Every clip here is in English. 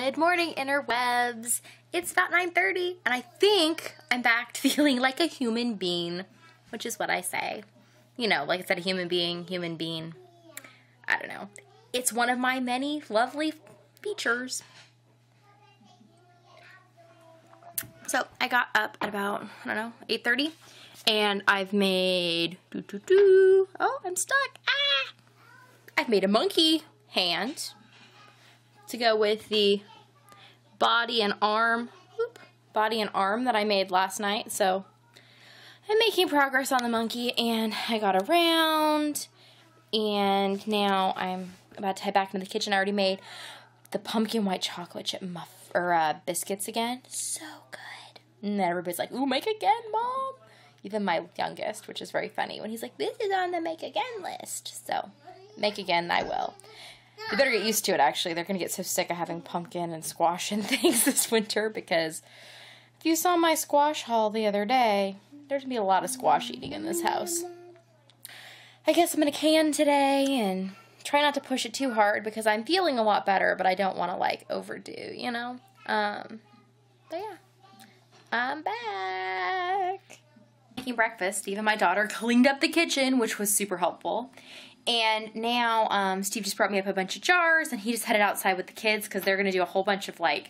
Good morning, interwebs. It's about 9:30 and I think I'm back to feeling like a human being, which is what I say. You know, like I said, a human being. I don't know. It's one of my many lovely features. So I got up at about, I don't know, 8:30 and I've made, oh, I'm stuck. Ah! I've made a monkey hand to go with the body and arm that I made last night. So I'm making progress on the monkey, and I got around, and now I'm about to head back into the kitchen. I already made the pumpkin white chocolate chip biscuits again. So good. And then everybody's like, ooh, make again, Mom. Even my youngest, which is very funny, when he's like, this is on the make again list. So make again, I will. You better get used to it, actually. They're going to get so sick of having pumpkin and squash and things this winter, because if you saw my squash haul the other day, there's going to be a lot of squash eating in this house. I guess I'm going to can today and try not to push it too hard because I'm feeling a lot better, but I don't want to, like, overdo, you know? But yeah, I'm back. Making breakfast. Steve and my daughter cleaned up the kitchen, which was super helpful. And now Steve just brought me up a bunch of jars, and he just headed outside with the kids because they're going to do a whole bunch of, like,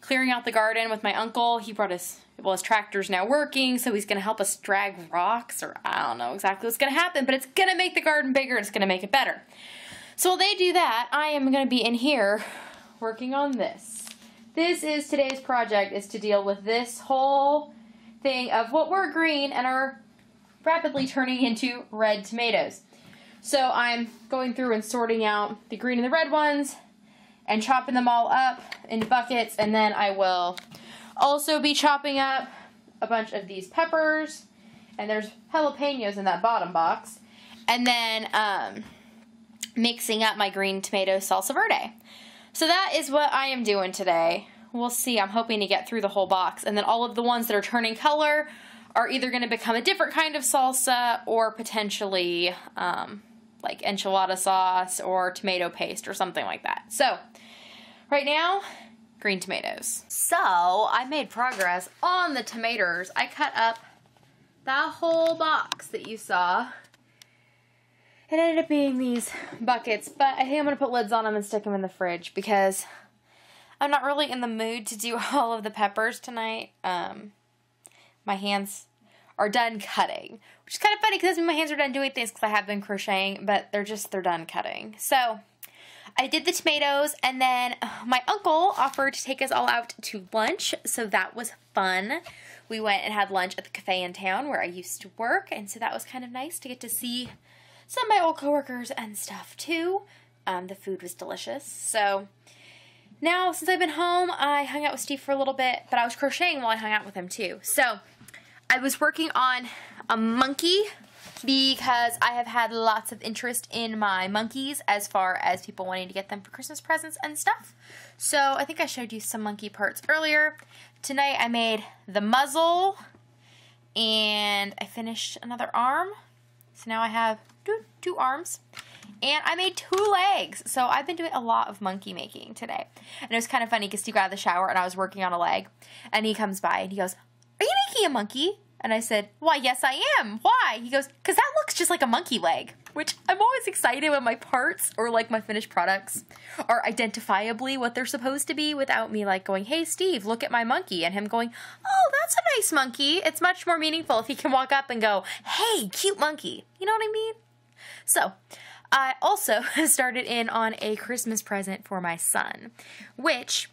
clearing out the garden with my uncle. He brought his tractor's now working, so he's going to help us drag rocks, or I don't know exactly what's going to happen, but it's going to make the garden bigger, and it's going to make it better. So while they do that, I am going to be in here working on this. This is today's project, is to deal with this whole thing of what were green and are rapidly turning into red tomatoes. So I'm going through and sorting out the green and the red ones and chopping them all up into buckets, and then I will also be chopping up a bunch of these peppers, and there's jalapenos in that bottom box, and then mixing up my green tomato salsa verde. So that is what I am doing today. We'll see. I'm hoping to get through the whole box, and then all of the ones that are turning color are either going to become a different kind of salsa or potentially like enchilada sauce or tomato paste or something like that. So right now, green tomatoes. So I made progress on the tomatoes. I cut up that whole box that you saw. It ended up being these buckets, but I think I'm going to put lids on them and stick them in the fridge because I'm not really in the mood to do all of the peppers tonight. My hands are done cutting, which is kind of funny because my hands are done doing things because I have been crocheting, but they're done cutting. So I did the tomatoes, and then my uncle offered to take us all out to lunch, so that was fun. We went and had lunch at the cafe in town where I used to work, and so that was kind of nice to get to see some of my old coworkers and stuff too. The food was delicious. So now, since I've been home, I hung out with Steve for a little bit, but I was crocheting while I hung out with him too. So I was working on a monkey because I have had lots of interest in my monkeys as far as people wanting to get them for Christmas presents and stuff. So I think I showed you some monkey parts earlier. Tonight I made the muzzle, and I finished another arm. So now I have two arms. And I made 2 legs. So I've been doing a lot of monkey making today. And it was kind of funny because Steve got out of the shower and I was working on a leg. And he comes by and he goes, are you making a monkey? And I said, why, yes I am. Why? He goes, because that looks just like a monkey leg. Which I'm always excited when my parts or like my finished products are identifiably what they're supposed to be without me like going, hey Steve, look at my monkey. And him going, oh, that's a nice monkey. It's much more meaningful if he can walk up and go, hey, cute monkey. You know what I mean? So I also started in on a Christmas present for my son, which,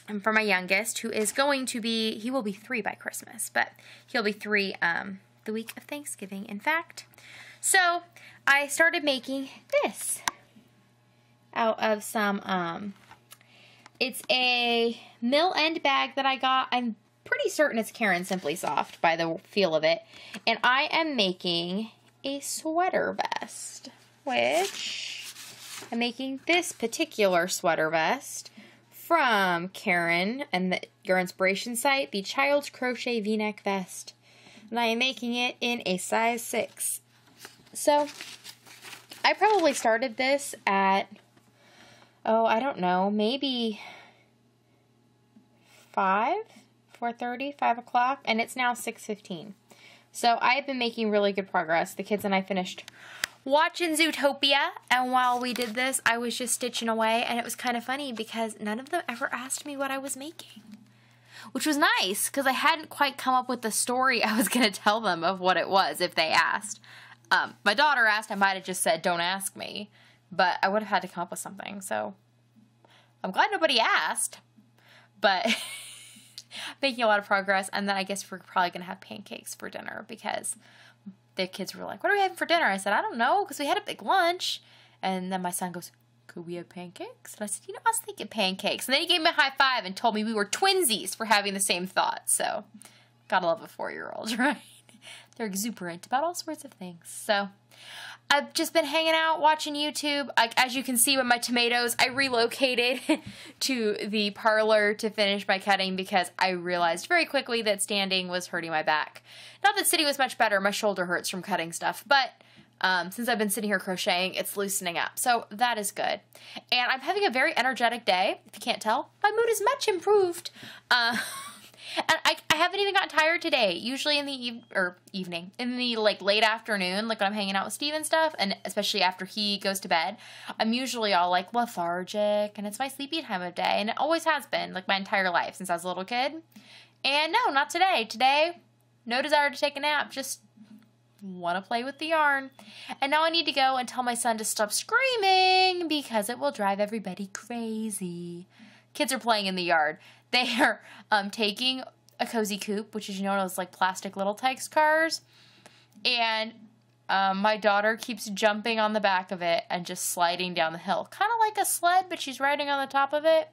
and for my youngest, who is going to be, he will be 3 by Christmas, but he'll be 3 the week of Thanksgiving, in fact. So I started making this out of some, it's a mill end bag that I got. I'm pretty certain it's Karen Simply Soft by the feel of it. And I am making a sweater vest, which I'm making this particular sweater vest from Karen and your inspiration site, the Child's Crochet V-neck vest. And I am making it in a size 6. So I probably started this at, oh, I don't know, maybe 4:30, 5 o'clock, and it's now 6:15. So I've been making really good progress. The kids and I finished watching Zootopia, and while we did this, I was just stitching away, and it was kind of funny because none of them ever asked me what I was making, which was nice because I hadn't quite come up with the story I was going to tell them of what it was if they asked. My daughter asked, I might have just said, don't ask me, but I would have had to come up with something, so I'm glad nobody asked, but making a lot of progress. And then I guess we're probably going to have pancakes for dinner because the kids were like, what are we having for dinner? I said, I don't know, because we had a big lunch. And then my son goes, could we have pancakes? And I said, I was thinking pancakes. And then he gave me a high five and told me we were twinsies for having the same thought. So, gotta love a 4-year-old, right? They're exuberant about all sorts of things. So, I've just been hanging out, watching YouTube. As you can see with my tomatoes, I relocated to the parlor to finish my cutting because I realized very quickly that standing was hurting my back. Not that sitting was much better. My shoulder hurts from cutting stuff, but since I've been sitting here crocheting, it's loosening up. So that is good. And I'm having a very energetic day. If you can't tell, my mood is much improved. And I haven't even gotten tired today. Usually in the evening, in the late afternoon, like when I'm hanging out with Steve and stuff, and especially after he goes to bed, I'm usually all like lethargic, and it's my sleepy time of day, and it always has been like my entire life since I was a little kid. And no, not today. Today, no desire to take a nap, just want to play with the yarn. And now I need to go and tell my son to stop screaming because it will drive everybody crazy. Kids are playing in the yard. They are taking a cozy coop, which is, those like plastic little Tykes cars. And my daughter keeps jumping on the back of it and just sliding down the hill. Kind of like a sled, but she's riding on the top of it.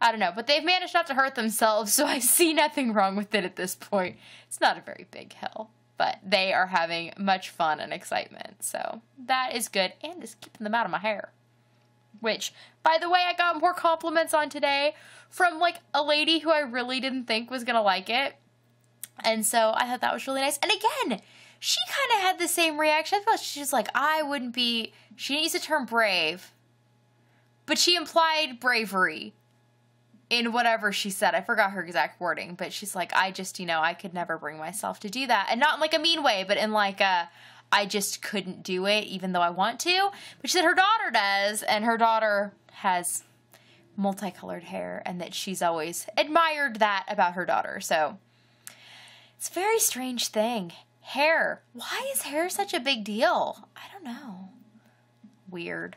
I don't know, but they've managed not to hurt themselves, so I see nothing wrong with it at this point. It's not a very big hill, but they are having much fun and excitement. So that is good, and it's keeping them out of my hair. Which, by the way, I got more compliments on today from, like, a lady who I really didn't think was going to like it. And so I thought that was really nice. And again, she kind of had the same reaction. I felt she's like, I wouldn't be... She didn't use the term brave, but she implied bravery in whatever she said. I forgot her exact wording, but she's like, I just, I could never bring myself to do that. And not in, like, a mean way, but in, like, a... I just couldn't do it, even though I want to. But she said her daughter does, and her daughter has multicolored hair, and that she's always admired that about her daughter. So, it's a very strange thing. Hair. Why is hair such a big deal? I don't know. Weird.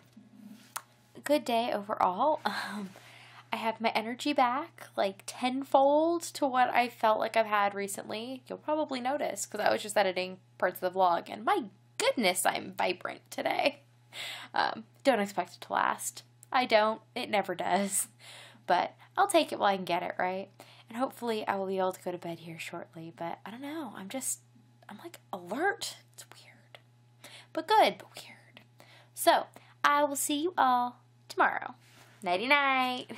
Good day overall. I have my energy back, like, tenfold to what I felt like I've had recently. You'll probably notice, because I was just editing parts of the vlog, and my goodness, I'm vibrant today. Don't expect it to last. I don't. It never does. But I'll take it while I can get it, right? And hopefully I will be able to go to bed here shortly, but I don't know. I'm like, alert. It's weird. But good, but weird. So, I will see you all tomorrow. Nighty-night.